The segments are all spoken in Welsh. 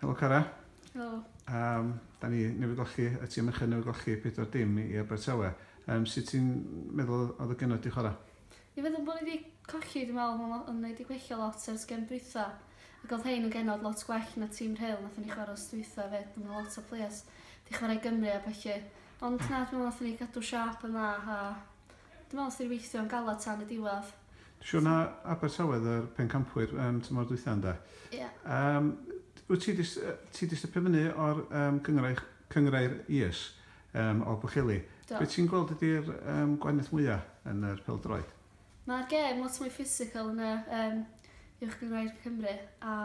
Helo Cara. Helo. Da ni newydd golchi, y tîm ychydig newydd golchi 4 dim i Abertawe. Sut ti'n meddwl oedd y gynnwyd i chwarae? Ni'n feddwl bod ni wedi colli, dwi'n meddwl, ond ni wedi gwella lot ers gen Britha. Ac oedd hein yn genod lot gwell na tîm Rhyl, nath ni chwarae os dwytha fe, dwi'n meddwl lot o players di chwarae Gymru a felly. Ond na, dwi'n meddwl nath ni gadw siarp yma, a dwi'n meddwl nath ni weithio yn galad tan y diwedd. Siwr na Abertawe yr pencampwyr tymor dwytha ynddo? Ie. Wyt ti di stepio fyny o'r cyngrair IS o Bwcheli? Do. Be ti'n gweld ydy'r gwahaniaeth mwyaf yn yr pêl-droed? Mae'r gêm lot mwy physical yn y Gyngrair Cymru, a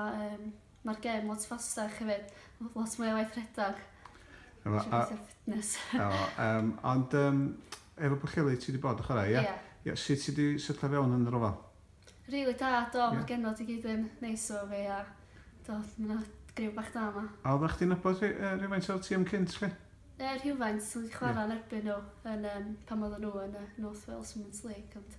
mae'r gêm lot fastach hefyd, lot mwy o waith redag. Fitness. Ond efo Bwcheli ti wedi bod yn chwarae, ie? Ie. Sut ti wedi sylfa fewn yn yr ofal? Rili da, do, mae'r genod i gyd yn neis o fi, a do, mae'n griw bach da yma. A oeddech chdi'n nabod rhywfaint o'r tîm cynt, chi? Rhywfaint, so wedi chwarae yn erbyn nhw pan oedden nhw yn North Wales Women's League, ond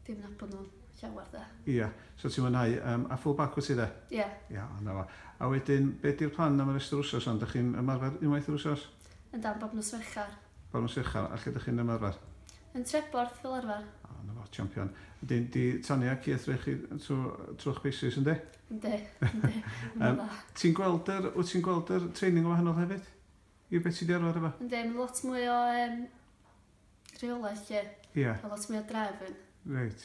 dim nabod nhw'n llawer da. Ie, so ti'n mwynhau, a full-back wyt ti de? Ie. Ia, na fa. A wedyn, be di'r plan am yr ystod wsos, ond ydych chi'n ymarfer unwaith yr wsos? Yn dan bob nos Ferchar. Bob nos Ferchar, a lle ydych chi'n ymarfer? Yn Treborth fel arfer. O, na fa, champion. Di Tania Ciethre chi trwy'ch basis, ynddi? Ynddi. Wyt ti'n gweld yr training o wahanol hefyd? I beth ti di arfer efo? Ynddi, mae'n lot mwy o rheolaeth lle. Ie. A lot mwy o drefn. Reit.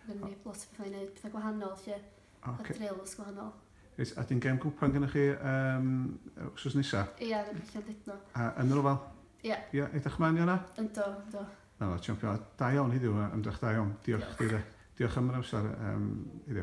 Fyny lot o bethau i wneud, pethau gwahanol lle. A drills gwahanol. Reit, a di'n gem gwpan gyda chi wsos nesa? Ie, yn allan dydno. A yn yr ofal? Ie. Ie, edrych mlaen i hwnna? Ynddo. Na fa, champion. Da iawn heddiw, ymdrech da iawn. Diolch chdi de. Diolch am yr amser iddo.